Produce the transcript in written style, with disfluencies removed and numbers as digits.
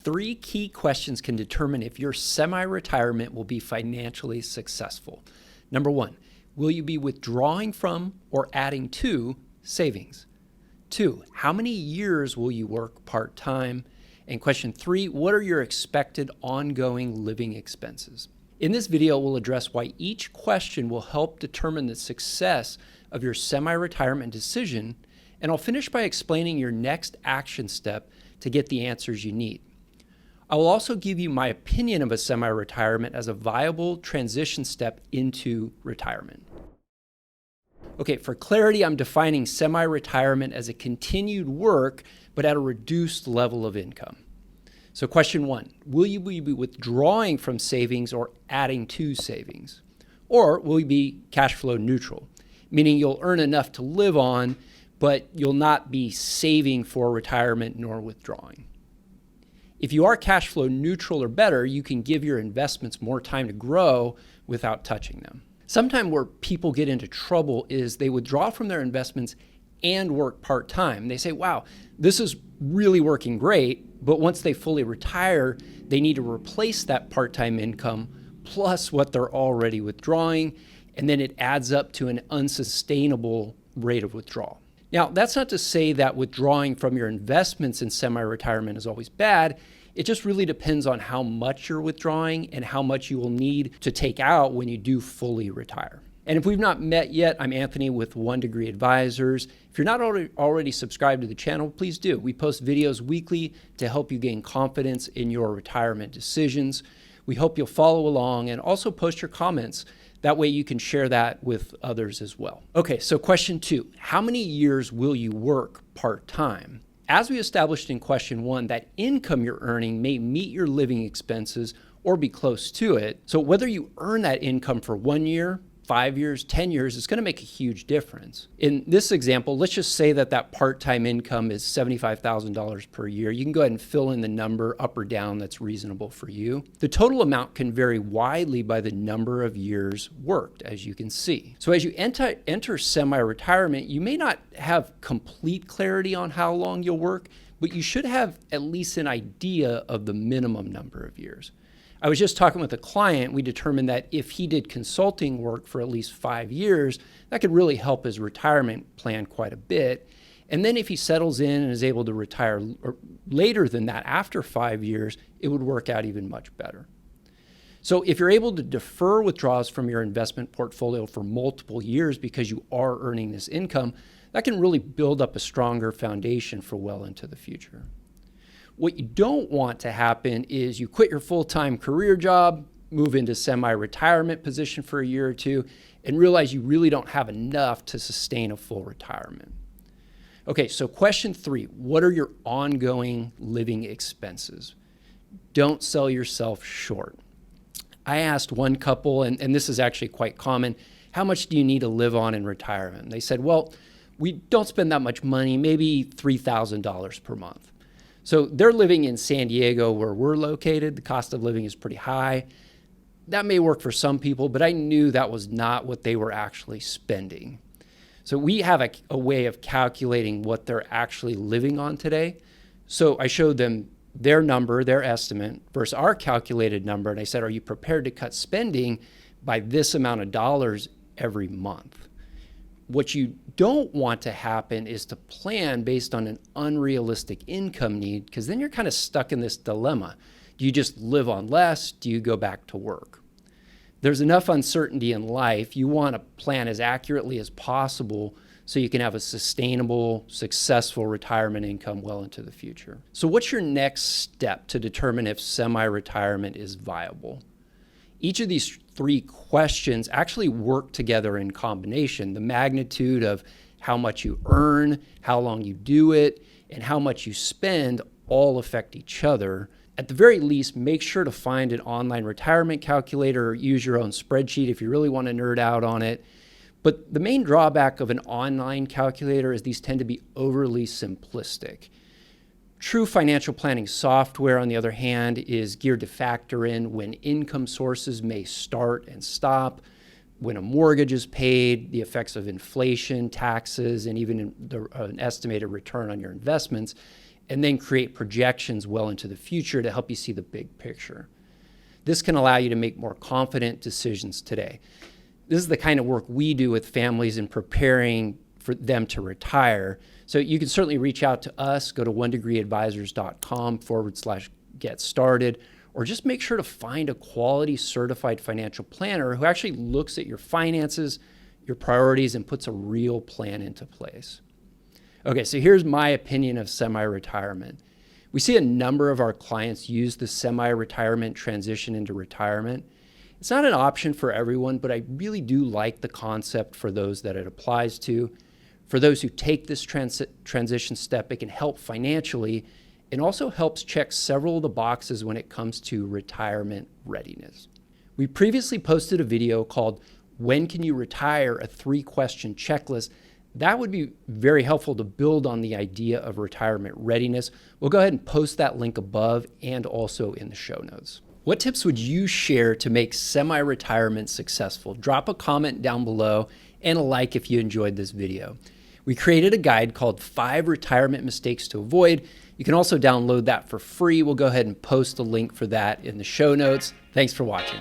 Three key questions can determine if your semi-retirement will be financially successful. Number one, will you be withdrawing from or adding to savings? Two, how many years will you work part-time? And question three, what are your expected ongoing living expenses? In this video, we'll address why each question will help determine the success of your semi-retirement decision, and I'll finish by explaining your next action step to get the answers you need. I will also give you my opinion of a semi-retirement as a viable transition step into retirement. Okay, for clarity, I'm defining semi-retirement as a continued work, but at a reduced level of income. So question one, will you be withdrawing from savings or adding to savings? Or will you be cash flow neutral, meaning you'll earn enough to live on, but you'll not be saving for retirement nor withdrawing? If you are cash flow neutral or better, you can give your investments more time to grow without touching them. Sometimes where people get into trouble is they withdraw from their investments and work part-time. They say, wow, this is really working great, but once they fully retire, they need to replace that part-time income plus what they're already withdrawing, and then it adds up to an unsustainable rate of withdrawal. Now, that's not to say that withdrawing from your investments in semi-retirement is always bad. It just really depends on how much you're withdrawing and how much you will need to take out when you do fully retire. And if we've not met yet, I'm Anthony with One Degree Advisors. If you're not already subscribed to the channel, please do. We post videos weekly to help you gain confidence in your retirement decisions. We hope you'll follow along and also post your comments. That way you can share that with others as well. Okay, so question two, how many years will you work part-time? As we established in question one, that income you're earning may meet your living expenses or be close to it. So whether you earn that income for 1 year, 5 years, 10 years, it's going to make a huge difference. In this example, let's just say that that part-time income is $75,000 per year. You can go ahead and fill in the number up or down that's reasonable for you. The total amount can vary widely by the number of years worked, as you can see. So as you enter semi-retirement, you may not have complete clarity on how long you'll work, but you should have at least an idea of the minimum number of years. I was just talking with a client. We determined that if he did consulting work for at least 5 years, that could really help his retirement plan quite a bit. And then if he settles in and is able to retire later than that, after 5 years, it would work out even much better. So if you're able to defer withdrawals from your investment portfolio for multiple years because you are earning this income, that can really build up a stronger foundation for well into the future. What you don't want to happen is you quit your full-time career job, move into semi-retirement position for a year or two, and realize you really don't have enough to sustain a full retirement. Okay, so question three, what are your ongoing living expenses? Don't sell yourself short. I asked one couple, and this is actually quite common, how much do you need to live on in retirement? And they said, well, we don't spend that much money, maybe $3,000 per month. So they're living in San Diego where we're located. The cost of living is pretty high. That may work for some people, but I knew that was not what they were actually spending. So we have a way of calculating what they're actually living on today. So I showed them their number, their estimate, versus our calculated number. And I said, are you prepared to cut spending by this amount of dollars every month? What you don't want to happen is to plan based on an unrealistic income need, because then you're kind of stuck in this dilemma. Do you just live on less? Do you go back to work? There's enough uncertainty in life. You want to plan as accurately as possible so you can have a sustainable, successful retirement income well into the future. So what's your next step to determine if semi-retirement is viable? Each of these three questions actually work together in combination. The magnitude of how much you earn, how long you do it, and how much you spend all affect each other. At the very least, make sure to find an online retirement calculator or use your own spreadsheet if you really want to nerd out on it. But the main drawback of an online calculator is these tend to be overly simplistic. True financial planning software, on the other hand, is geared to factor in when income sources may start and stop, when a mortgage is paid, the effects of inflation, taxes, and even an estimated return on your investments. and then create projections well into the future to help you see the big picture. This can allow you to make more confident decisions today. This is the kind of work we do with families in preparing for them to retire. So you can certainly reach out to us, go to onedegreeadvisors.com/get started, or just make sure to find a quality certified financial planner who actually looks at your finances, your priorities, and puts a real plan into place. Okay, so here's my opinion of semi-retirement. We see a number of our clients use the semi-retirement transition into retirement. It's not an option for everyone, but I really do like the concept for those that it applies to. For those who take this transition step, it can help financially. It also helps check several of the boxes when it comes to retirement readiness. We previously posted a video called "When Can You Retire?" a 3-question checklist. That would be very helpful to build on the idea of retirement readiness. We'll go ahead and post that link above and also in the show notes. What tips would you share to make semi-retirement successful? Drop a comment down below and a like if you enjoyed this video. We created a guide called 5 Retirement Mistakes to Avoid. You can also download that for free. We'll go ahead and post a link for that in the show notes. Thanks for watching.